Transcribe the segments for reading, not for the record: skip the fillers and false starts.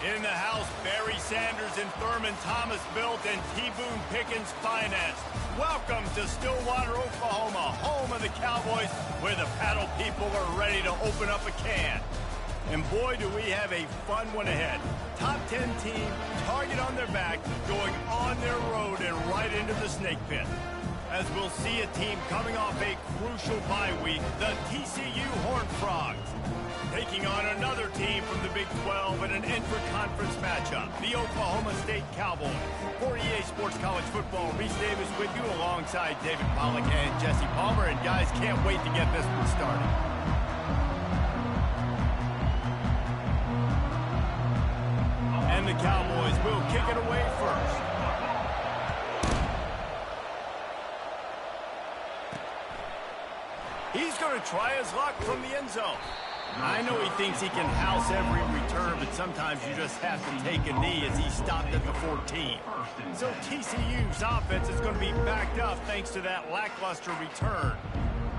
In the house, Barry Sanders and Thurman Thomas built and T. Boone Pickens financed. Welcome to Stillwater, Oklahoma, home of the Cowboys, where the paddle people are ready to open up a can. And boy, do we have a fun one ahead. Top 10 team, target on their back, going on their road and right into the snake pit. As we'll see a team coming off a crucial bye week, the TCU Horned Frogs, taking on another team from the Big 12 in an intra-conference matchup, the Oklahoma State Cowboys. For EA Sports College Football, Reese Davis with you alongside David Pollack and Jesse Palmer. And guys, can't wait to get this one started. And the Cowboys will kick it away first. He's going to try his luck from the end zone. I know he thinks he can house every return, but sometimes you just have to take a knee as he stopped at the 14. So TCU's offense is going to be backed up thanks to that lackluster return.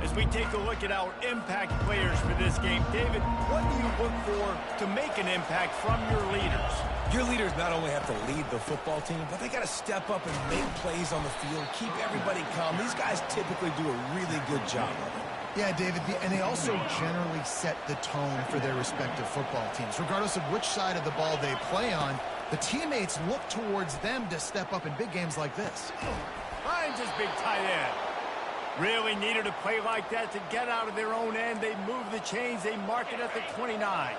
As we take a look at our impact players for this game, David, what do you look for to make an impact from your leaders? Your leaders not only have to lead the football team, but they got to step up and make plays on the field, keep everybody calm. These guys typically do a really good job of it. Yeah, David, and they also generally set the tone for their respective football teams. Regardless of which side of the ball they play on, the teammates look towards them to step up in big games like this. Finds his big tight end. Really needed a play like that to get out of their own end. They move the chains. They mark it at the 29.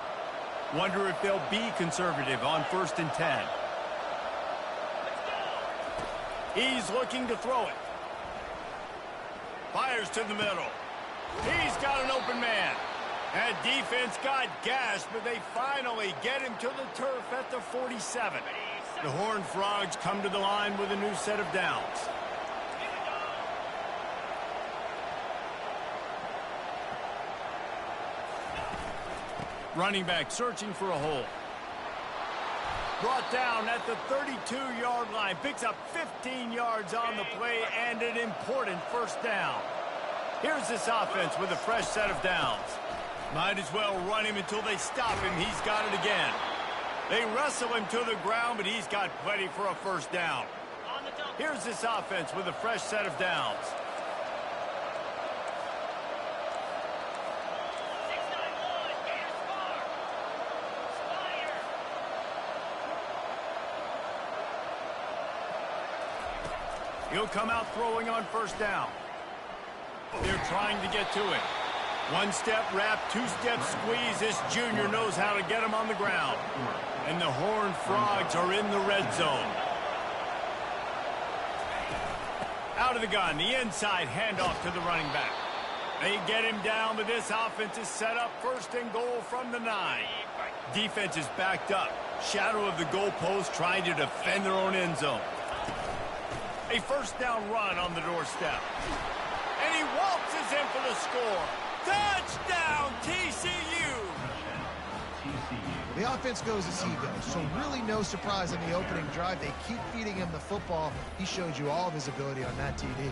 Wonder if they'll be conservative on 1st and 10. He's looking to throw it. Fires to the middle. He's got an open man. That defense got gashed, but they finally get him to the turf at the 47. The Horned Frogs come to the line with a new set of downs. Running back searching for a hole. Brought down at the 32-yard line. Picks up 15 yards on the play and an important first down. Here's this offense with a fresh set of downs. Might as well run him until they stop him. He's got it again. They wrestle him to the ground, but he's got plenty for a first down. Here's this offense with a fresh set of downs. He'll come out throwing on first down. They're trying to get to it. One-step wrap, two-step squeeze. This junior knows how to get him on the ground. And the Horned Frogs are in the red zone. Out of the gun, the inside handoff to the running back. They get him down, but this offense is set up 1st and goal from the 9. Defense is backed up. Shadow of the goalpost trying to defend their own end zone. A first down run on the doorstep. And he waltzes in for the score. Touchdown, TCU! The offense goes as he goes, so really no surprise in the opening drive. They keep feeding him the football. He showed you all of his ability on that TD.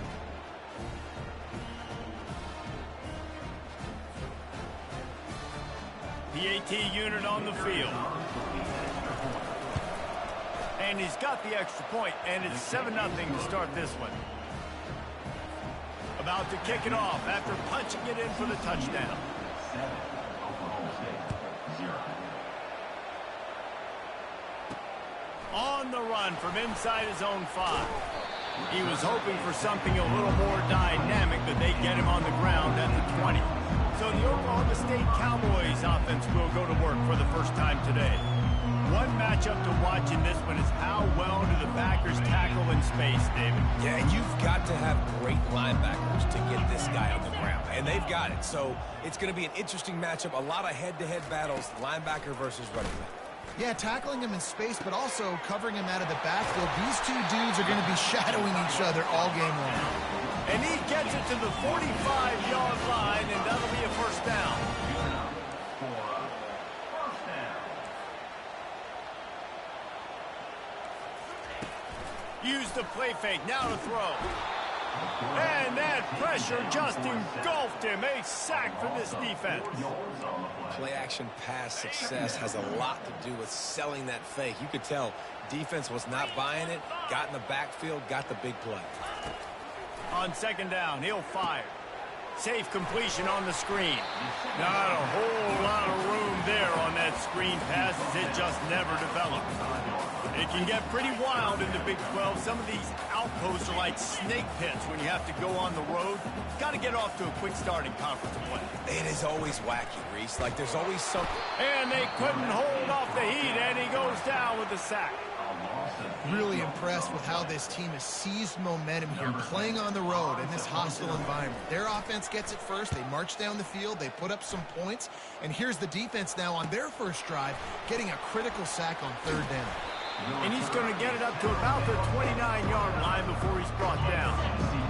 The AT unit on the field. And he's got the extra point, and it's 7-0 to start this one. About to kick it off after punching it in for the touchdown. On the run from inside his own 5. He was hoping for something a little more dynamic, but they get him on the ground at the 20. So the Oklahoma State Cowboys offense will go to work for the first time today. One matchup to watch in this one is how well do the backers tackle in space, David? Yeah, you've got to have great linebackers to get this guy on the ground, and they've got it. So it's going to be an interesting matchup, a lot of head-to-head battles, linebacker versus running back. Yeah, tackling him in space, but also covering him out of the backfield. These two dudes are going to be shadowing each other all game long. And he gets it to the 45-yard line, and that'll be a first down. Use the play fake, now to throw. And that pressure just engulfed him. A sack for this defense. Play-action pass success has a lot to do with selling that fake. You could tell defense was not buying it, got in the backfield, got the big play. On second down, he'll fire. Safe completion on the screen. Not a whole lot of room there on that screen pass as it just never developed. It can get pretty wild in the Big 12. Some of these outposts are like snake pits when you have to go on the road. Got to get off to a quick start in conference play. It is always wacky, Reese. Like there's always something. And they couldn't hold off the heat, and he goes down with the sack. Really impressed with how this team has seized momentum here, playing on the road in this hostile environment. Their offense gets it first. They march down the field. They put up some points. And here's the defense now on their first drive, getting a critical sack on third down. And he's going to get it up to about the 29-yard line before he's brought down.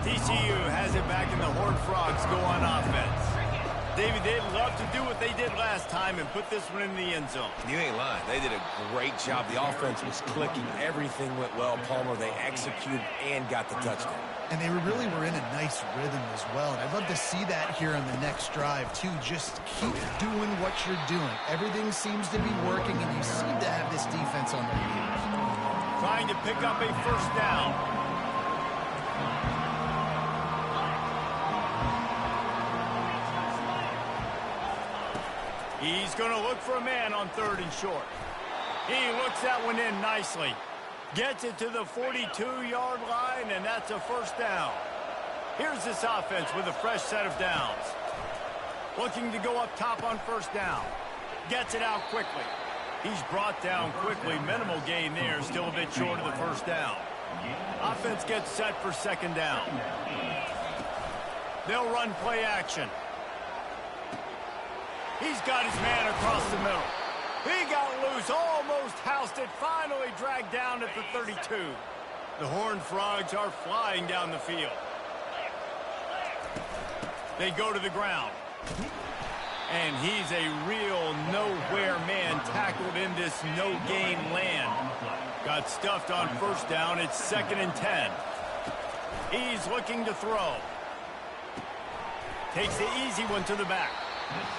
TCU has it back, and the Horned Frogs go on offense. David, they'd love to do what they did last time and put this one in the end zone. You ain't lying. They did a great job. The offense was clicking. Everything went well, Palmer. They executed and got the touchdown. And they really were in a nice rhythm as well. And I'd love to see that here on the next drive, too. Just keep doing what you're doing. Everything seems to be working, and you seem to have this defense on their heels. Trying to pick up a first down. He's going to look for a man on third and short. He looks that one in nicely. Gets it to the 42-yard line, and that's a first down. Here's this offense with a fresh set of downs. Looking to go up top on first down. Gets it out quickly. He's brought down quickly. Minimal gain there, still a bit short of the first down. Offense gets set for second down. They'll run play action. He's got his man across the middle. He got loose, almost housed it, finally dragged down at the 32. The Horned Frogs are flying down the field. They go to the ground. And he's a real nowhere man tackled in this no-gain land. Got stuffed on first down. It's 2nd and 10. He's looking to throw. Takes the easy one to the back.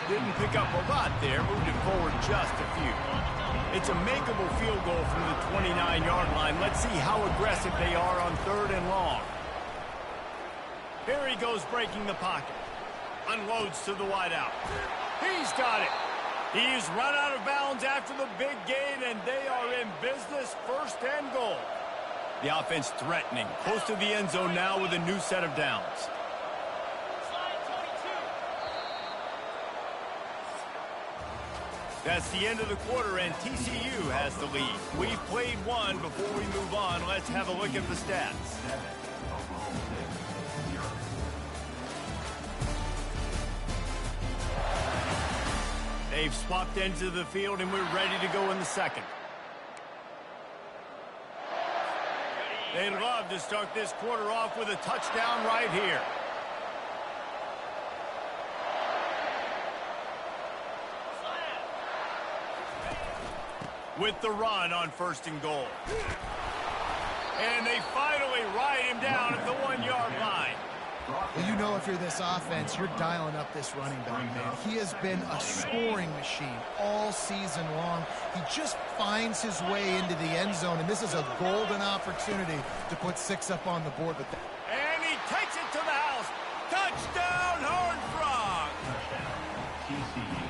Didn't pick up a lot there. Moved it forward just a few. It's a makeable field goal from the 29-yard line. Let's see how aggressive they are on third and long. Here he goes breaking the pocket. Unloads to the wideout. He's got it. He's run out of bounds after the big gain, and they are in business, 1st and goal. The offense threatening. Close to the end zone now with a new set of downs. That's the end of the quarter, and TCU has the lead. We've played one. Before we move on, let's have a look at the stats. They've swapped ends of the field, and we're ready to go in the second. They'd love to start this quarter off with a touchdown right here. With the run on 1st and goal. And they finally ride him down at the 1-yard line. Well, you know, if you're this offense, you're dialing up this running back, man. He has been a scoring machine all season long. He just finds his way into the end zone, and this is a golden opportunity to put 6 up on the board. And he takes it to the house. Touchdown, Horned Frogs!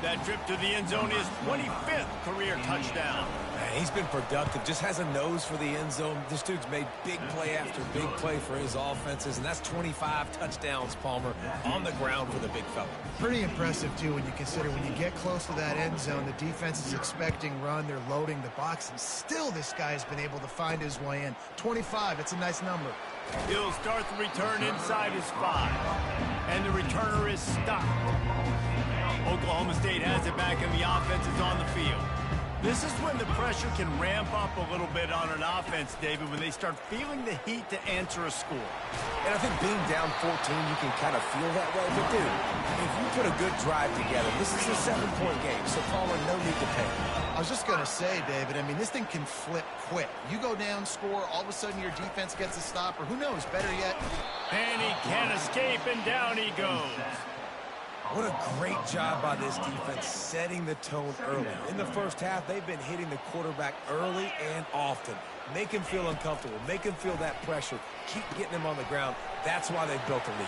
That trip to the end zone is 25th career touchdown. Man, he's been productive, just has a nose for the end zone. This dude's made big play after big play for his offenses, and that's 25 touchdowns, Palmer, on the ground for the big fella. Pretty impressive, too, when you consider when you get close to that end zone, the defense is expecting run, they're loading the box, and still this guy's been able to find his way in. 25, it's a nice number. He'll start the return inside his 5, and the returner is stopped. Oklahoma State has it back, and the offense is on the field. This is when the pressure can ramp up a little bit on an offense, David, when they start feeling the heat to answer a score. And I think being down 14, you can kind of feel that way. But, dude, if you put a good drive together, this is a 7-point game, so Palmer, no need to panic. I was just going to say, David, I mean, this thing can flip quick. You go down, score, all of a sudden your defense gets a stop, or who knows, better yet. And he can't escape, and down he goes. What a great job by this defense setting the tone early. In the first half, they've been hitting the quarterback early and often. Make him feel uncomfortable. Make him feel that pressure. Keep getting him on the ground. That's why they've built a lead.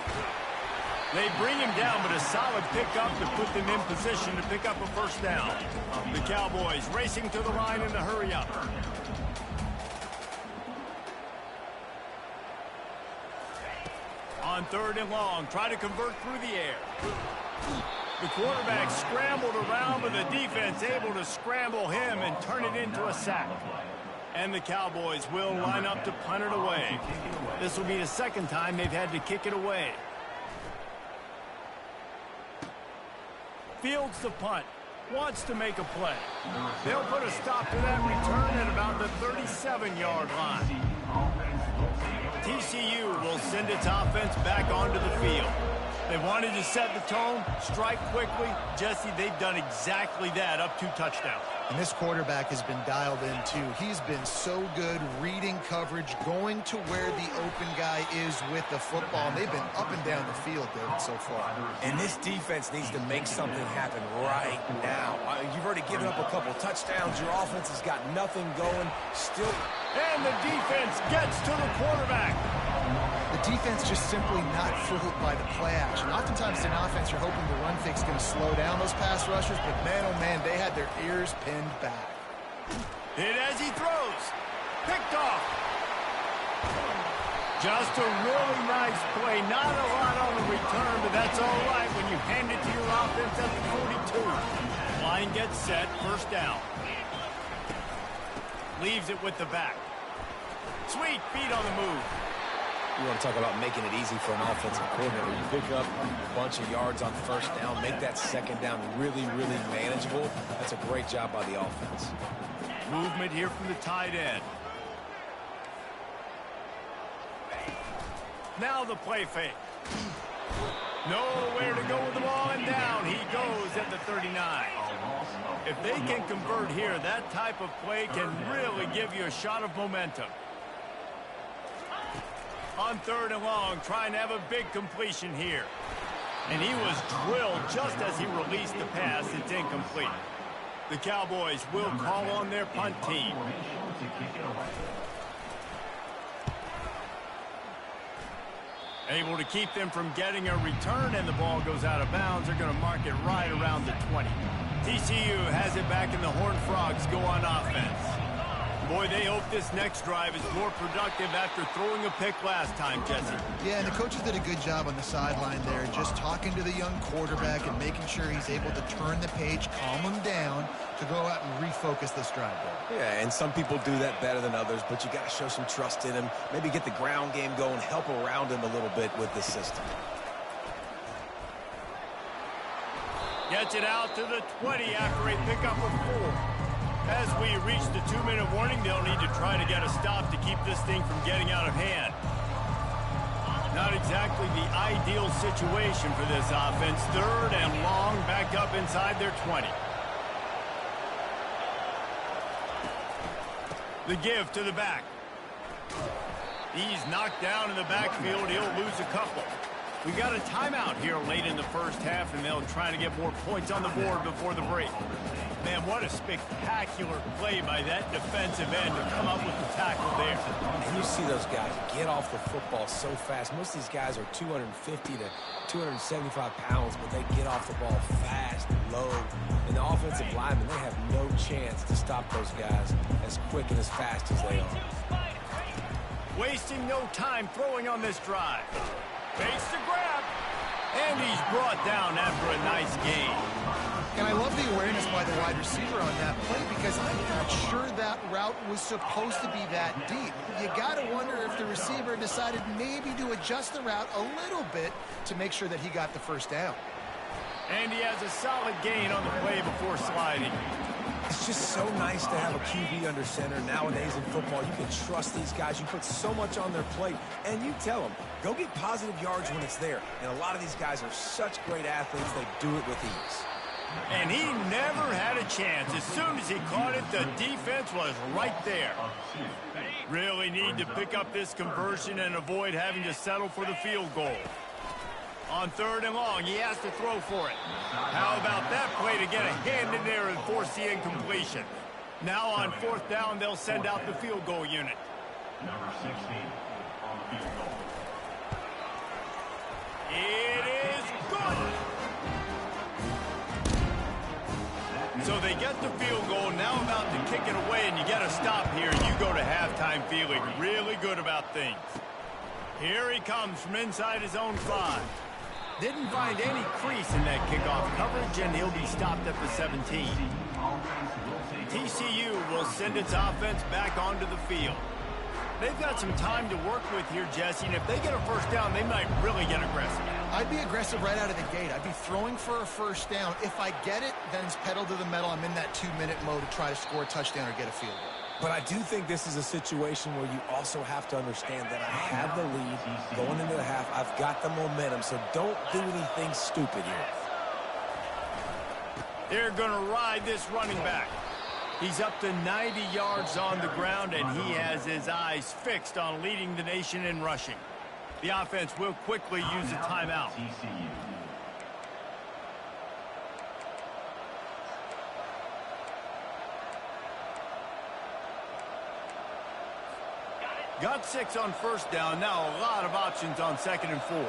They bring him down, but a solid pickup to put them in position to pick up a first down. The Cowboys racing to the line in the hurry-up. On 3rd and long, try to convert through the air. The quarterback scrambled around, but the defense able to scramble him and turn it into a sack. And the Cowboys will line up to punt it away. This will be the second time they've had to kick it away. Fields the punt. Wants to make a play. They'll put a stop to that return at about the 37-yard line. TCU will send its offense back onto the field. They wanted to set the tone, strike quickly. Jesse, they've done exactly that, up 2 touchdowns. And this quarterback has been dialed in, too. He's been so good reading coverage, going to where the open guy is with the football. And they've been up and down the field, David, so far. And this defense needs to make something happen right now. You've already given up a couple touchdowns. Your offense has got nothing going. Still. And the defense gets to the quarterback. The defense just simply not fooled by the play action. Oftentimes in offense, you're hoping the run fake's going to slow down those pass rushers, but man, oh man, they had their ears pinned back. Hit as he throws. Picked off. Just a really nice play. Not a lot on the return, but that's all right when you hand it to your offense at the 42. Line gets set, first down. Leaves it with the back. Sweet feet on the move. You want to talk about making it easy for an offensive coordinator. You pick up a bunch of yards on first down, make that second down really, really manageable. That's a great job by the offense. Movement here from the tight end. Now the play fake. Nowhere to go with the ball, and down he goes at the 39. If they can convert here, that type of play can really give you a shot of momentum. On 3rd and long, trying to have a big completion here. And he was drilled just as he released the pass. It's incomplete. The Cowboys will call on their punt team. Able to keep them from getting a return, and the ball goes out of bounds. They're going to mark it right around the 20. TCU has it back, and the Horned Frogs go on offense. Boy, they hope this next drive is more productive after throwing a pick last time, Jesse. Yeah, and the coaches did a good job on the sideline there, just talking to the young quarterback and making sure he's able to turn the page, calm him down to go out and refocus this drive there. Yeah, and some people do that better than others, but you got to show some trust in him. Maybe get the ground game going, help around him a little bit with the system. Gets it out to the 20 after a pickup of 4. As we reach the 2-minute warning, they'll need to try to get a stop to keep this thing from getting out of hand. Not exactly the ideal situation for this offense. 3rd and long, back up inside their 20. The give to the back. He's knocked down in the backfield. He'll lose a couple. We got a timeout here late in the first half, and they'll try to get more points on the board before the break. Man, what a spectacular play by that defensive end to come up with the tackle there. And you see those guys get off the football so fast. Most of these guys are 250 to 275 pounds, but they get off the ball fast and low. And the offensive linemen, they have no chance to stop those guys as quick and as fast as they are. Wasting no time throwing on this drive. Fakes the grab. And he's brought down after a nice gain. And I love the awareness by the wide receiver on that play because I'm not sure that route was supposed to be that deep. You got to wonder if the receiver decided maybe to adjust the route a little bit to make sure that he got the first down. And he has a solid gain on the play before sliding. It's just so nice to have a QB under center. Nowadays in football, you can trust these guys. You put so much on their plate, and you tell them, go get positive yards when it's there. And a lot of these guys are such great athletes, they do it with ease. And he never had a chance. As soon as he caught it, the defense was right there. Really need to pick up this conversion and avoid having to settle for the field goal. On 3rd and long, he has to throw for it. How about that play to get a hand in there and force the incompletion? Now on 4th down, they'll send out the field goal unit. Number 16 on the field goal. It is good. So they get the field goal, now about to kick it away, and you get a stop here. You go to halftime feeling really good about things. Here he comes from inside his own 5. Didn't find any crease in that kickoff coverage, and he'll be stopped at the 17. TCU will send its offense back onto the field. They've got some time to work with here, Jesse, and if they get a first down, they might really get aggressive. I'd be aggressive right out of the gate. I'd be throwing for a first down. If I get it, then it's pedal to the metal. I'm in that 2-minute mode to try to score a touchdown or get a field goal. But I do think this is a situation where you also have to understand that I have the lead going into the half. I've got the momentum, so don't do anything stupid here. They're going to ride this running back. He's up to 90 yards on the ground, and he has his eyes fixed on leading the nation in rushing. The offense will quickly use a timeout. Got 6 on 1st down. Now a lot of options on 2nd and 4.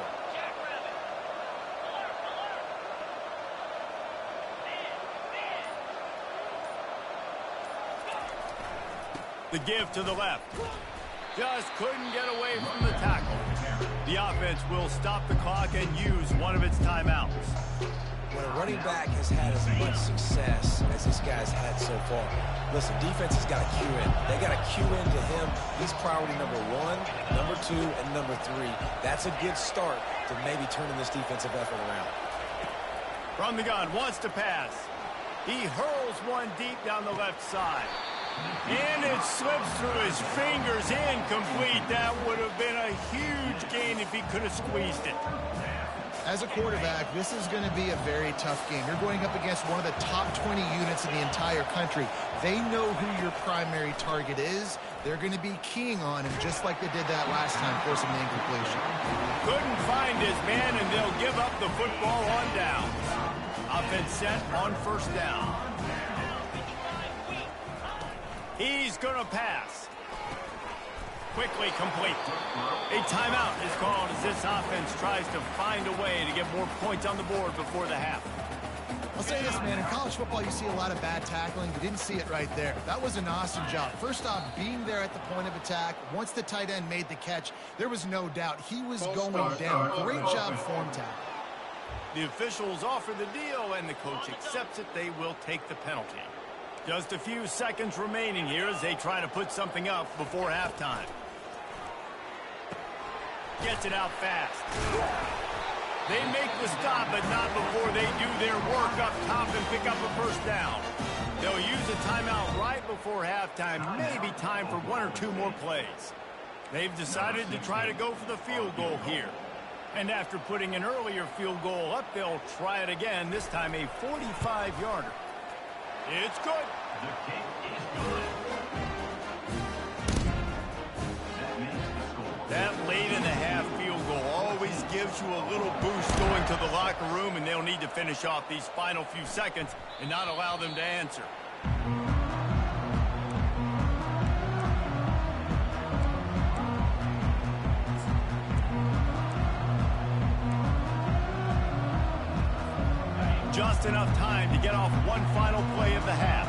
The give to the left. Just couldn't get away from the tackle. The offense will stop the clock and use one of its timeouts. When a running back has had as much success as this guy's had so far, listen, defense has got to cue in. They got to cue into him. He's priority number 1, number 2, and number 3. That's a good start to maybe turning this defensive effort around. From the gun, wants to pass. He hurls one deep down the left side. And it slips through his fingers, incomplete. That would have been a huge gain if he could have squeezed it. As a quarterback, this is going to be a very tough game. You're going up against one of the top 20 units in the entire country. They know who your primary target is. They're going to be keying on him just like they did that last time, forcing the incompletion. Couldn't find his man, and they'll give up the football on downs. Offense set on 1st down. He's going to pass. Quickly complete. A timeout is called as this offense tries to find a way to get more points on the board before the half. I'll say this, man. In college football, you see a lot of bad tackling. You didn't see it right there. That was an awesome job. First off, being there at the point of attack. Once the tight end made the catch, there was no doubt he was going down. Great job form tackle. The officials offer the deal, and the coach accepts it. They will take the penalty. Just a few seconds remaining here as they try to put something up before halftime. Gets it out fast. They make the stop, but not before they do their work up top and pick up a first down. They'll use a timeout right before halftime, maybe time for 1 or 2 more plays. They've decided to try to go for the field goal here. And after putting an earlier field goal up, they'll try it again, this time a 45-yarder. It's good. The kick is good. That makes the score. That late in the half field goal always gives you a little boost going to the locker room, and they'll need to finish off these final few seconds and not allow them to answer. Just enough time to get off one final play of the half.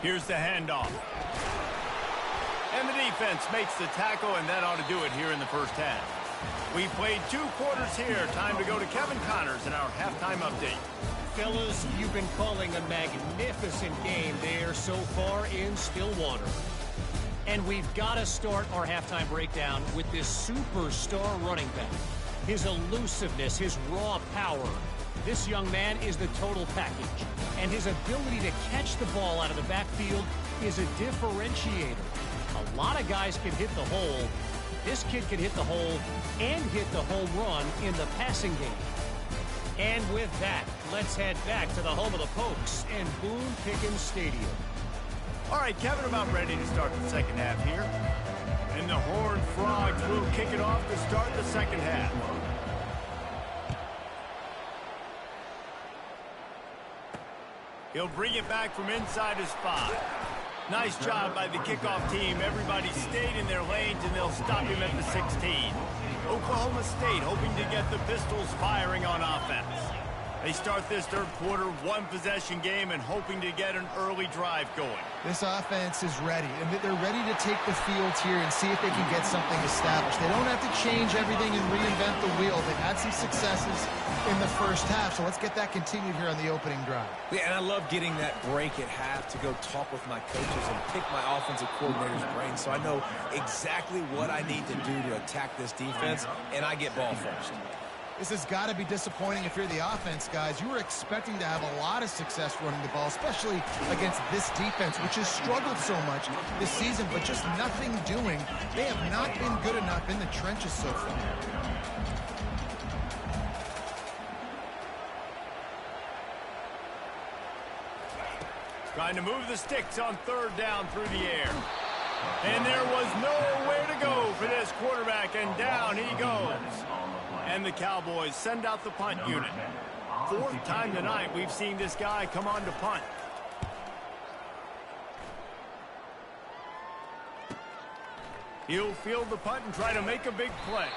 Here's the handoff. And the defense makes the tackle, and that ought to do it here in the first half. We played 2 quarters here. Time to go to Kevin Connors in our halftime update. Fellas, you've been calling a magnificent game there so far in Stillwater. And we've got to start our halftime breakdown with this superstar running back. His elusiveness, his raw power. This young man is the total package. And his ability to catch the ball out of the backfield is a differentiator. A lot of guys can hit the hole. This kid can hit the hole and hit the home run in the passing game. And with that, let's head back to the home of the Pokes and Boone Pickens Stadium. All right, Kevin, about ready to start the second half here. And the Horned Frogs will kick it off to start the second half. He'll bring it back from inside his 5. Nice job by the kickoff team. Everybody stayed in their lanes, and they'll stop him at the 16. Oklahoma State hoping to get the Pistols firing on offense. They start this third quarter, one-possession game, and hoping to get an early drive going. This offense is ready, and they're ready to take the field here and see if they can get something established. They don't have to change everything and reinvent the wheel. They've had some successes in the first half, so let's get that continued here on the opening drive. Yeah, and I love getting that break at half to go talk with my coaches and pick my offensive coordinator's brain so I know exactly what I need to do to attack this defense, and I get ball first. This has got to be disappointing if you're the offense, guys. You were expecting to have a lot of success running the ball, especially against this defense, which has struggled so much this season, but just nothing doing. They have not been good enough in the trenches so far. Trying to move the sticks on third down through the air. And there was nowhere to go for this quarterback, and down he goes. And the Cowboys send out the punt unit. Fourth time tonight we've seen this guy come on to punt. He'll field the punt and try to make a big play.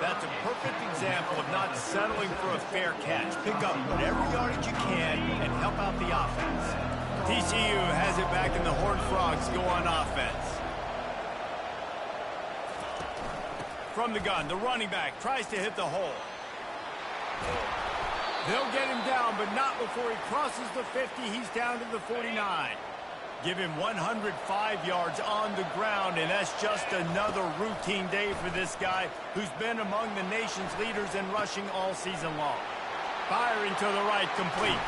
That's a perfect example of not settling for a fair catch. Pick up whatever yardage you can and help out the offense. TCU has it back, and the Horned Frogs go on offense. From the gun, the running back tries to hit the hole. They'll get him down, but not before he crosses the 50. He's down to the 49. Give him 105 yards on the ground, and that's just another routine day for this guy who's been among the nation's leaders in rushing all season long. Firing to the right, complete.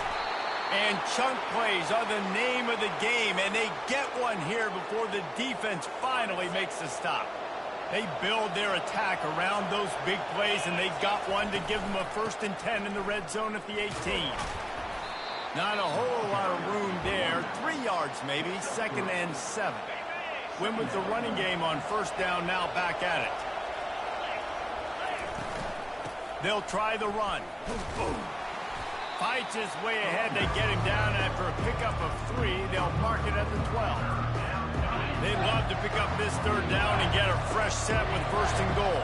And chunk plays are the name of the game, and they get one here before the defense finally makes a stop. They build their attack around those big plays, and they got one to give them a 1st and 10 in the red zone at the 18. Not a whole lot of room there. 3 yards maybe, 2nd and 7. Win with the running game on first down, now back at it. They'll try the run. Fights his way ahead. They get him down after a pickup of 3. They'll mark it at the 12. They'd love to pick up this third down and get a fresh set with 1st and goal.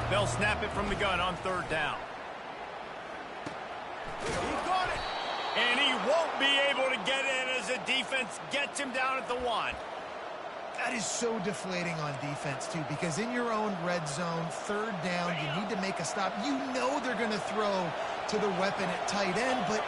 They'll snap it from the gun on third down. He got it. And he won't be able to get in as the defense gets him down at the 1. That is so deflating on defense, too, because in your own red zone, third down, you need to make a stop. You know they're going to throw to the weapon at tight end, but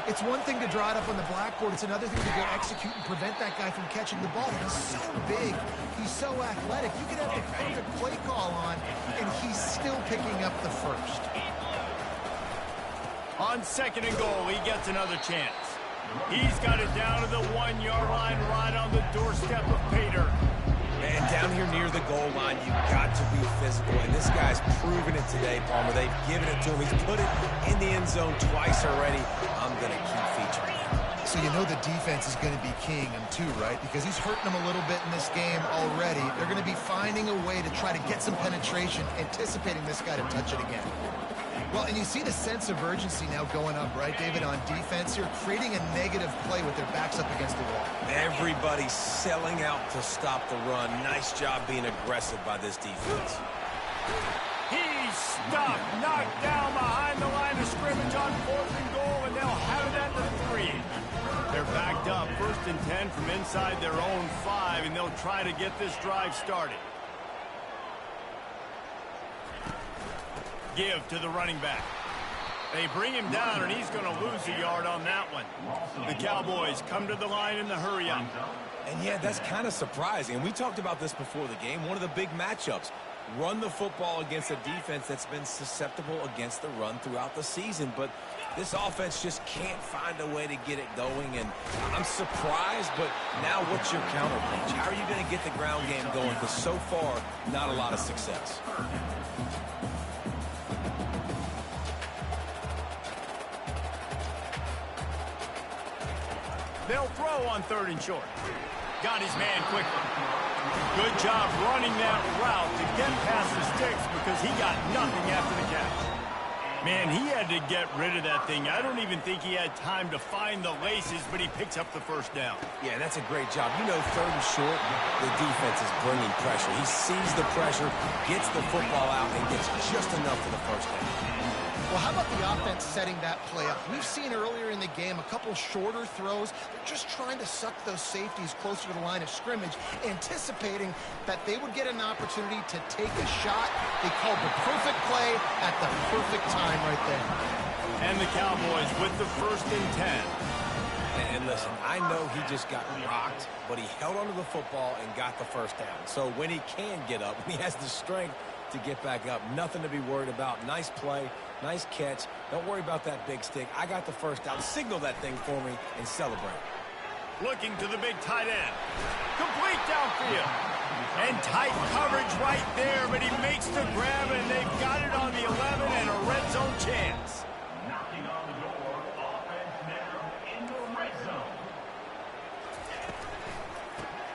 it's one thing to draw it up on the blackboard. It's another thing to go execute and prevent that guy from catching the ball. He's so big. He's so athletic. You could have the perfect play call on, and he's still picking up the first. On 2nd and goal, he gets another chance. He's got it down to the 1-yard line, right on the doorstep of Pater. Man, down here near the goal line, you've got to be physical, and this guy's proven it today, Palmer. They've given it to him. He's put it in the end zone twice already. I'm going to keep featuring him. So you know the defense is going to be keying him too, right? Because he's hurting them a little bit in this game already. They're going to be finding a way to try to get some penetration, anticipating this guy to touch it again. Well, and you see the sense of urgency now going up, right, David, on defense here, creating a negative play with their backs up against the wall. Everybody's selling out to stop the run. Nice job being aggressive by this defense. He's stopped, knocked down behind the line of scrimmage on 4th and goal, and they'll have it at the 3. They're backed up, 1st and 10 from inside their own 5, and they'll try to get this drive started. Give to the running back. They bring him down, and he's going to lose a yard on that one. The Cowboys come to the line in the hurry-up. And yeah, that's kind of surprising. And we talked about this before the game. One of the big matchups. Run the football against a defense that's been susceptible against the run throughout the season. But this offense just can't find a way to get it going. And I'm surprised, but now what's your counterpunch? How are you going to get the ground game going? Because so far, not a lot of success. They'll throw on 3rd and short. Got his man quickly. Good job running that route to get past the sticks because he got nothing after the catch. Man, he had to get rid of that thing. I don't even think he had time to find the laces, but he picks up the first down. Yeah, that's a great job. You know, 3rd and short, the defense is bringing pressure. He sees the pressure, gets the football out, and gets just enough for the first down. Well, how about the offense setting that play up? We've seen earlier in the game a couple shorter throws. They're just trying to suck those safeties closer to the line of scrimmage, anticipating that they would get an opportunity to take a shot. They called the perfect play at the perfect time right there. And the Cowboys with the 1st and 10. And listen, I know he just got rocked, but he held onto the football and got the first down. So when he can get up, when he has the strength to get back up, nothing to be worried about. Nice play, nice catch. Don't worry about that big stick. I got the first down. Signal that thing for me and celebrate. Looking to the big tight end. Complete downfield. And tight coverage right there, but he makes the grab, and they've got it on the 11 and a red zone chance. Knocking on the door. Offense now in the red zone.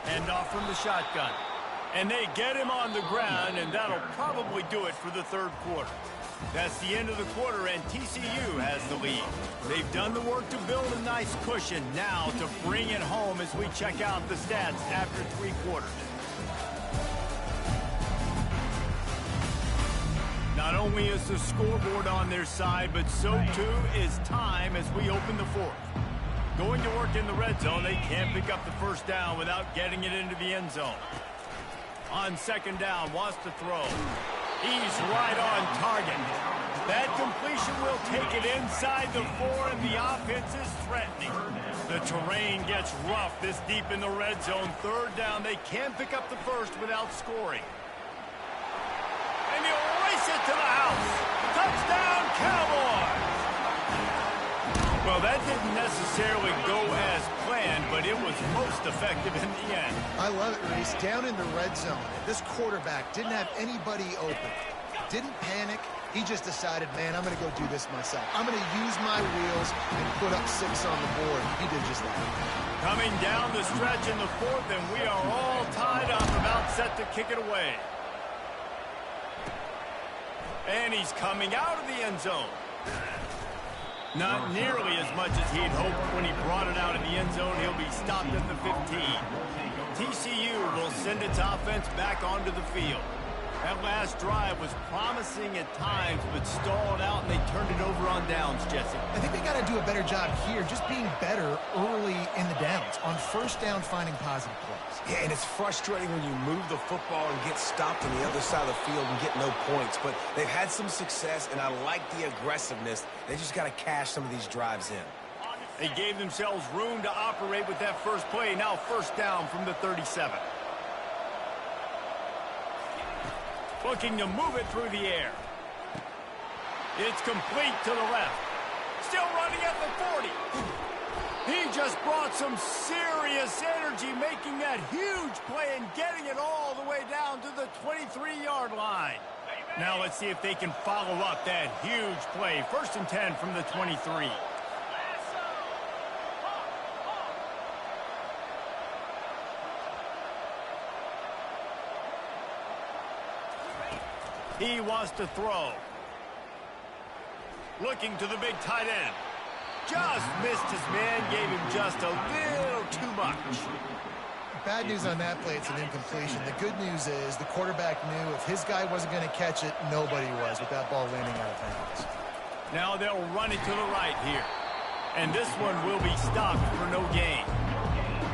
Hand off from the shotgun. And they get him on the ground, and that'll probably do it for the 3rd quarter. That's the end of the quarter, and TCU has the lead. They've done the work to build a nice cushion. Now to bring it home as we check out the stats after 3 quarters. Not only is the scoreboard on their side, but so too is time as we open the 4th. Going to work in the red zone, they can't pick up the first down without getting it into the end zone. On 2nd down, wants to throw. He's right on target. That completion will take it inside the 4, and the offense is threatening. The terrain gets rough this deep in the red zone. 3rd down, they can't pick up the first without scoring. And he'll race it to the house. Touchdown, Cowboys! Well, that didn't necessarily go as planned, but it was most effective in the end. I love it, Reese. Down in the red zone, this quarterback didn't have anybody open. Didn't panic. He just decided, man, I'm going to go do this myself. I'm going to use my wheels and put up 6 on the board. He did just that. Coming down the stretch in the 4th, and we are all tied up, about set to kick it away. And he's coming out of the end zone. Not nearly as much as he'd hoped when he brought it out in the end zone. He'll be stopped at the 15. TCU will send its offense back onto the field. That last drive was promising at times, but stalled out, and they turned it over on downs, Jesse. I think they got to do a better job here, just being better early in the downs. On 1st down, finding positive plays. Yeah, and it's frustrating when you move the football and get stopped on the other side of the field and get no points. But they've had some success, and I like the aggressiveness. They just got to cash some of these drives in. They gave themselves room to operate with that first play. Now 1st down from the 37. Looking to move it through the air. It's complete to the left. Still running at the 40. He just brought some serious energy, making that huge play and getting it all the way down to the 23-yard line. Now let's see if they can follow up that huge play. 1st and 10 from the 23. He wants to throw. Looking to the big tight end. Just missed his man, gave him just a little too much. Bad news on that play, it's an incompletion. The good news is the quarterback knew if his guy wasn't going to catch it, nobody was with that ball landing out of bounds. Now they'll run it to the right here. And this one will be stopped for no gain.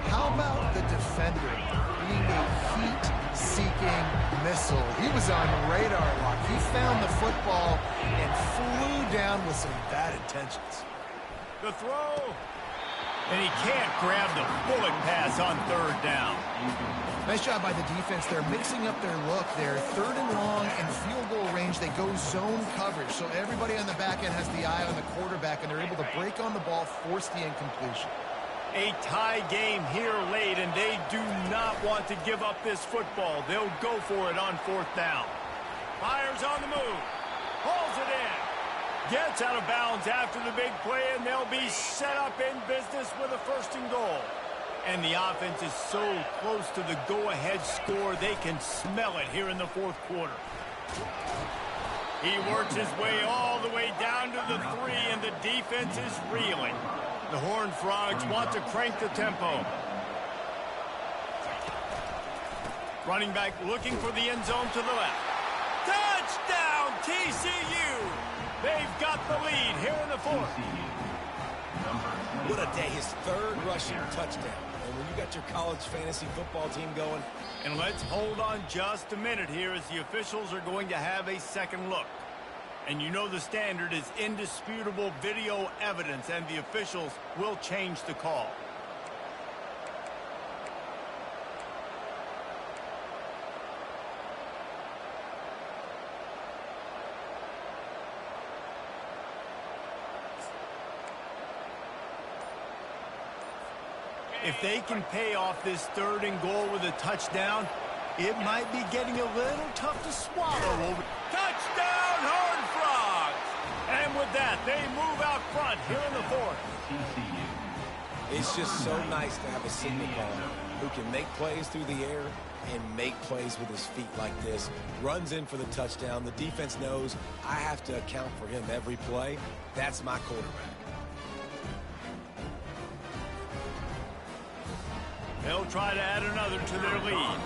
How about the defender being a heat-seeking missile? He was on radar lock. He found the football and flew down with some bad intentions. The throw. And he can't grab the bullet pass on third down. Nice job by the defense. They're mixing up their look. They're third and long in field goal range. They go zone coverage. So everybody on the back end has the eye on the quarterback, and they're able to break on the ball, force the incompletion. A tie game here late, and they do not want to give up this football. They'll go for it on fourth down. Fires on the move. Pulls it in. Gets out of bounds after the big play, and they'll be set up in business with a first and goal. And the offense is so close to the go-ahead score, they can smell it here in the fourth quarter. He works his way all the way down to the 3, and the defense is reeling. The Horned Frogs want to crank the tempo. Running back looking for the end zone to the left. Touchdown, TCU! They've got the lead here in the fourth. What a day. His third rushing touchdown. And when you got your college fantasy football team going. And let's hold on just a minute here as the officials are going to have a second look. And you know the standard is indisputable video evidence, and the officials will change the call. If they can pay off this third and goal with a touchdown, it might be getting a little tough to swallow. Touchdown, Horned Frogs! And with that, they move out front here in the fourth. It's just so nice to have a signal caller who can make plays through the air and make plays with his feet like this. Runs in for the touchdown. The defense knows I have to account for him every play. That's my quarterback. They'll try to add another to their lead.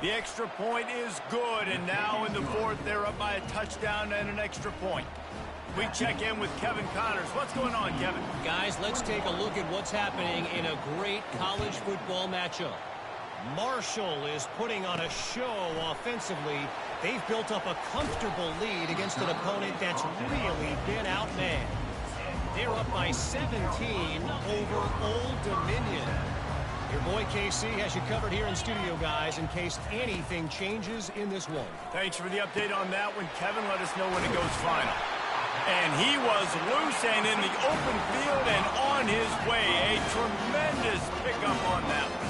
The extra point is good, and now in the fourth, they're up by a touchdown and an extra point. We check in with Kevin Connors. What's going on, Kevin? Guys, let's take a look at what's happening in a great college football matchup. Marshall is putting on a show offensively. They've built up a comfortable lead against an opponent that's really been outmanned. They're up by 17 over Old Dominion. Your boy KC has you covered here in studio, guys, in case anything changes in this one. Thanks for the update on that one, Kevin. Let us know when it goes final. And he was loose and in the open field and on his way. A tremendous pickup on that one.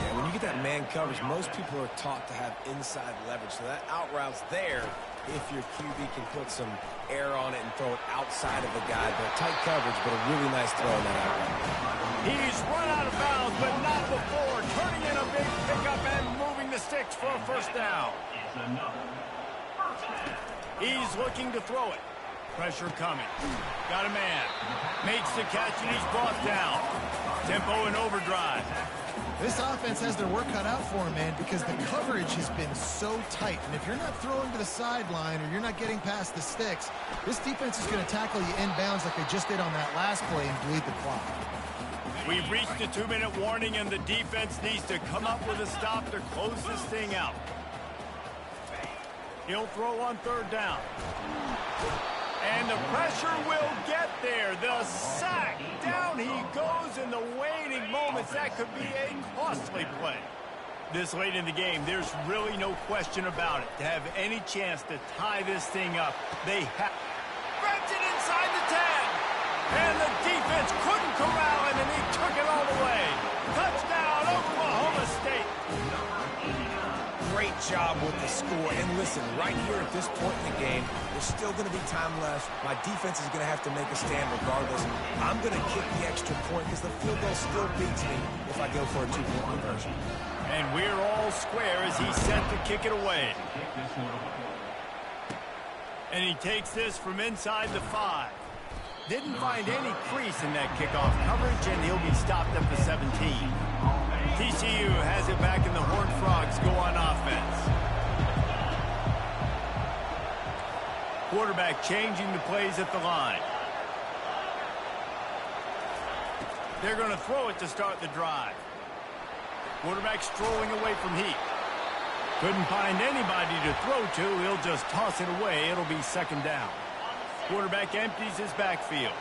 Yeah, when you get that man coverage, most people are taught to have inside leverage. So that out route's there if your QB can put some air on it and throw it outside of the guy. But tight coverage, but a really nice throw in that out route. He's run out of bounds, but not before. Turning in a big pickup and moving the sticks for a first down. He's looking to throw it. Pressure coming. Got a man. Makes the catch, and he's brought down. Tempo in overdrive. This offense has their work cut out for them, man, because the coverage has been so tight. And if you're not throwing to the sideline or you're not getting past the sticks, this defense is going to tackle you inbounds like they just did on that last play and bleed the clock. We've reached the 2-minute warning, and the defense needs to come up with a stop to close this thing out. He'll throw on third down. And the pressure will get there. The sack. Down he goes in the waning moments. That could be a costly play. This late in the game, there's really no question about it. To have any chance to tie this thing up, they have. Spreads it inside the 10. And the defense couldn't corral him, and he took it all the way. Touchdown, Oklahoma State. Great job with the score. And listen, right here at this point in the game, there's still going to be time left. My defense is going to have to make a stand regardless. I'm going to kick the extra point because the field goal still beats me if I go for a 2-point conversion. And we're all square as he's set to kick it away. And he takes this from inside the 5. Didn't find any crease in that kickoff coverage, and he'll be stopped at the 17. TCU has it back, and the Horned Frogs go on offense. Quarterback changing the plays at the line. They're going to throw it to start the drive. Quarterback strolling away from heat. Couldn't find anybody to throw to. He'll just toss it away. It'll be second down. Quarterback empties his backfield.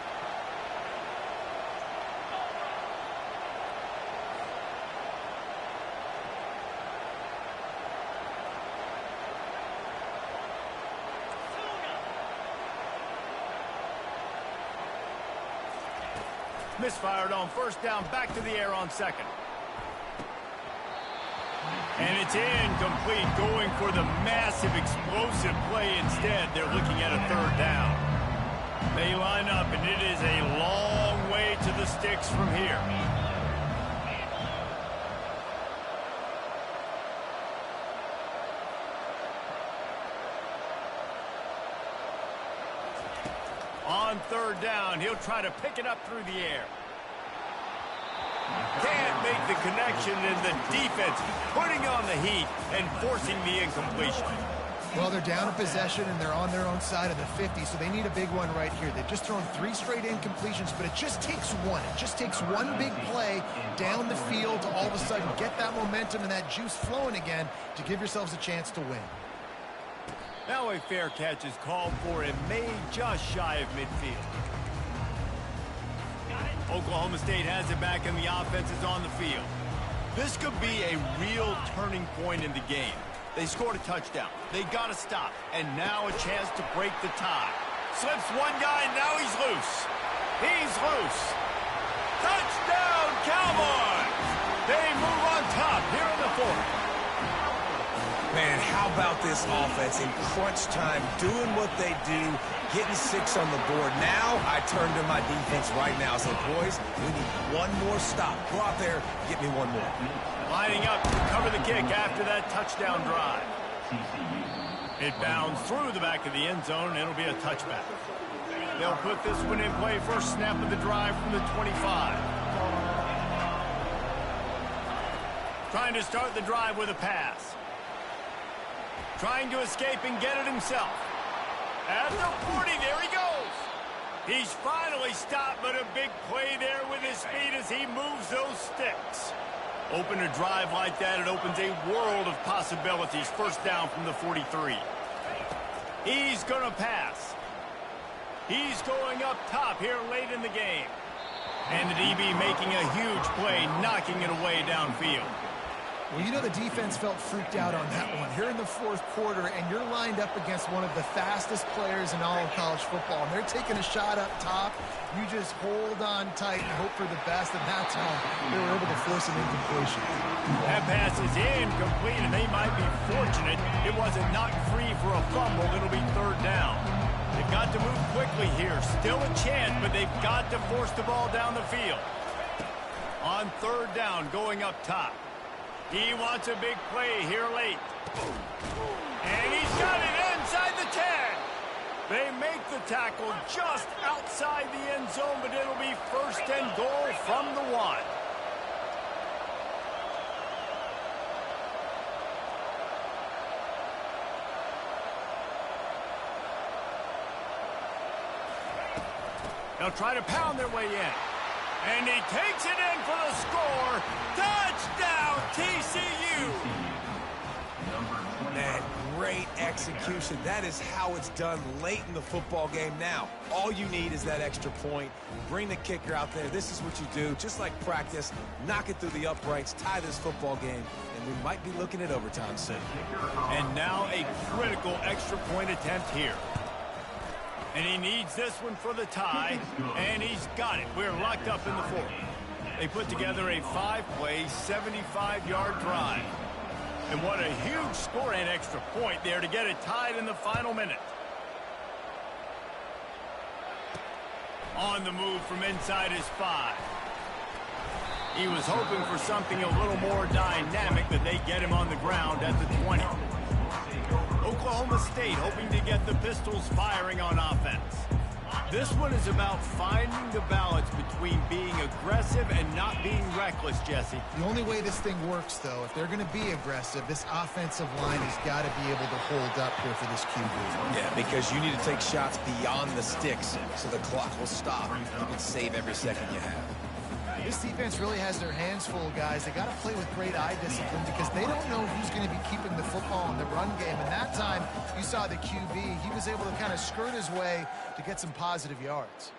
Misfired on first down, back to the air on second. And it's incomplete, going for the massive explosive play instead. They're looking at a third down. They line up, and it is a long way to the sticks from here. On third down, he'll try to pick it up through the air. Can't make the connection, and the defense putting on the heat and forcing the incompletion. Well, they're down a possession, and they're on their own side of the 50, so they need a big one right here. They've just thrown 3 straight incompletions, but it just takes one. It just takes one big play down the field to all of a sudden get that momentum and that juice flowing again to give yourselves a chance to win. Now a fair catch is called for and made just shy of midfield. Oklahoma State has it back, and the offense is on the field. This could be a real turning point in the game. They scored a touchdown. They got to stop. And now a chance to break the tie. Slips one guy, and now he's loose. He's loose. Touchdown, Cowboys! They move on top here in the fourth. Man, how about this offense in crunch time, doing what they do, getting 6 on the board. Now I turn to my defense right now and say, boys, we need one more stop. Go out there, get me one more. Lining up to cover the kick after that touchdown drive. It bounds through the back of the end zone, and it'll be a touchback. They'll put this one in play. First snap of the drive from the 25. Trying to start the drive with a pass. Trying to escape and get it himself. At the 40, there he goes. He's finally stopped, but a big play there with his speed as he moves those sticks. Open a drive like that, it opens a world of possibilities. First down from the 43. He's going to pass. He's going up top here late in the game. And the DB making a huge play, knocking it away downfield. Well, you know the defense felt freaked out on that one. Here in the fourth quarter, and you're lined up against one of the fastest players in all of college football, and they're taking a shot up top. You just hold on tight and hope for the best, and that's how they were able to force an incompletion. That pass is incomplete, and they might be fortunate it wasn't knocked free for a fumble. It'll be third down. They've got to move quickly here. Still a chance, but they've got to force the ball down the field. On third down, going up top. He wants a big play here late. And he's got it inside the 10. They make the tackle just outside the end zone, but it'll be first and goal from the 1. They'll try to pound their way in. And he takes it in for the score. Touchdown, TCU. Man, great execution. That is how it's done late in the football game now. All you need is that extra point. Bring the kicker out there. This is what you do. Just like practice, knock it through the uprights, tie this football game, and we might be looking at overtime soon. And now a critical extra point attempt here. And he needs this one for the tie, and he's got it. We're locked up in the fourth. They put together a 5-play, 75-yard drive. And what a huge score and extra point there to get it tied in the final minute. On the move from inside his 5. He was hoping for something a little more dynamic, but they get him on the ground at the 20. Oklahoma State hoping to get the Pistols firing on offense. This one is about finding the balance between being aggressive and not being reckless, Jesse. The only way this thing works, though, if they're going to be aggressive, this offensive line has got to be able to hold up here for this QB. Yeah, because you need to take shots beyond the sticks so the clock will stop. You can save every second you have. This defense really has their hands full, guys. They got to play with great eye discipline because they don't know who's going to be keeping the football in the run game. And that time, you saw the QB. He was able to kind of skirt his way to get some positive yards.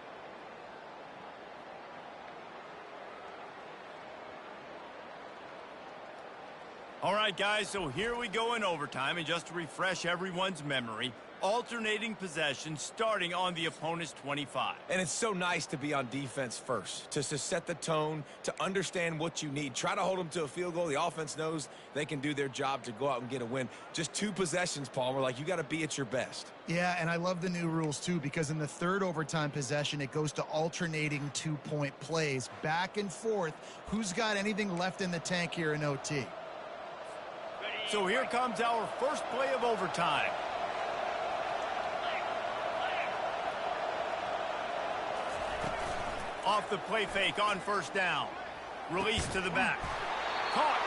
All right, guys, so here we go in overtime. And just to refresh everyone's memory, alternating possession starting on the opponent's 25. And it's so nice to be on defense first, to set the tone, to understand what you need. Try to hold them to a field goal. The offense knows they can do their job to go out and get a win. Just 2 possessions, Paul. We're like, you got to be at your best. Yeah, and I love the new rules, too, because in the third overtime possession, it goes to alternating 2-point plays, back and forth. Who's got anything left in the tank here in OT? So here comes our first play of overtime. Off the play fake on first down. Release to the back. Caught.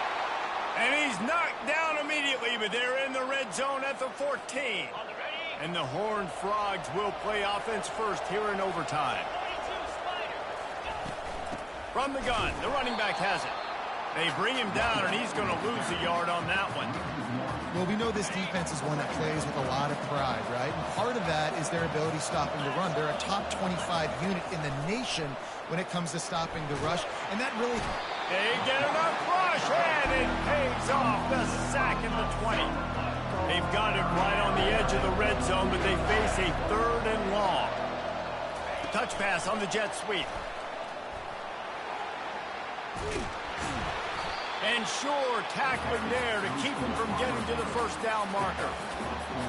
And he's knocked down immediately, but they're in the red zone at the 14. And the Horned Frogs will play offense first here in overtime. From the gun, the running back has it. They bring him down, and he's going to lose a yard on that one. Well, we know this defense is one that plays with a lot of pride, right? And part of that is their ability stopping the run. They're a top 25 unit in the nation when it comes to stopping the rush. And that really... They get enough rush, and it pays off the sack in the 20. They've got it right on the edge of the red zone, but they face a 3rd and long. Touch pass on the jet sweep. And sure, tackling there to keep him from getting to the first down marker.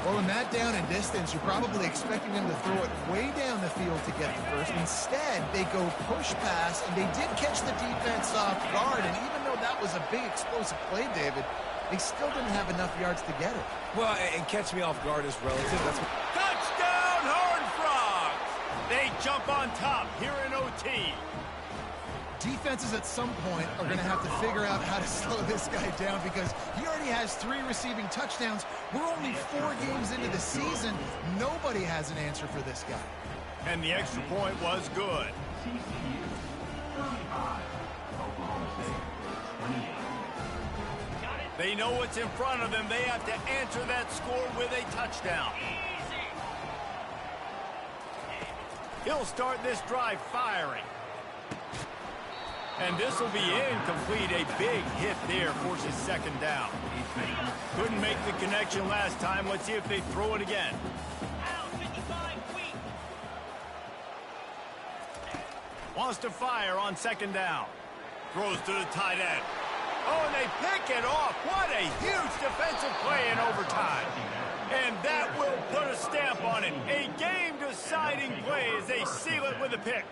Well, in that down and distance, you're probably expecting them to throw it way down the field to get the first. Instead, they go push pass, and they did catch the defense off guard. And even though that was a big explosive play, David, they still didn't have enough yards to get it. Well, and catch me off guard is relative. That's what... Touchdown, Horned Frogs! They jump on top here in OT. Defenses at some point are going to have to figure out how to slow this guy down because he already has 3 receiving touchdowns. We're only 4 games into the season. Nobody has an answer for this guy. And the extra point was good. They know what's in front of them. They have to answer that score with a touchdown. He'll start this drive firing. And this will be incomplete. A big hit there forces 2nd down. Couldn't make the connection last time. Let's see if they throw it again. Wants to fire on 2nd down. Throws to the tight end. Oh, and they pick it off. What a huge defensive play in overtime. And that will put a stamp on it. A game-deciding play as they seal it with a pick.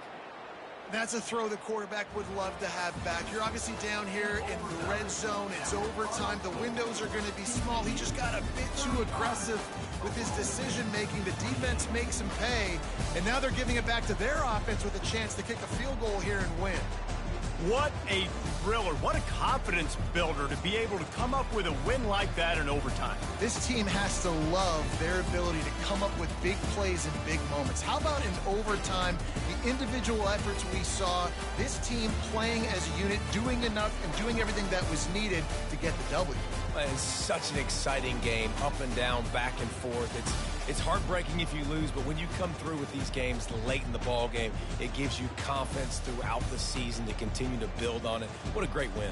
That's a throw the quarterback would love to have back. You're obviously down here in the red zone. It's overtime. The windows are going to be small. He just got a bit too aggressive with his decision-making. The defense makes him pay, and now they're giving it back to their offense with a chance to kick a field goal here and win. What a thriller. What a confidence builder to be able to come up with a win like that in overtime. This team has to love their ability to come up with big plays in big moments. How about in overtime, the individual efforts we saw, this team playing as a unit, doing enough and doing everything that was needed to get the W. It's such an exciting game, up and down, back and forth. It's heartbreaking if you lose, but when you come through with these games late in the ball game, it gives you confidence throughout the season to continue to build on it. What a great win.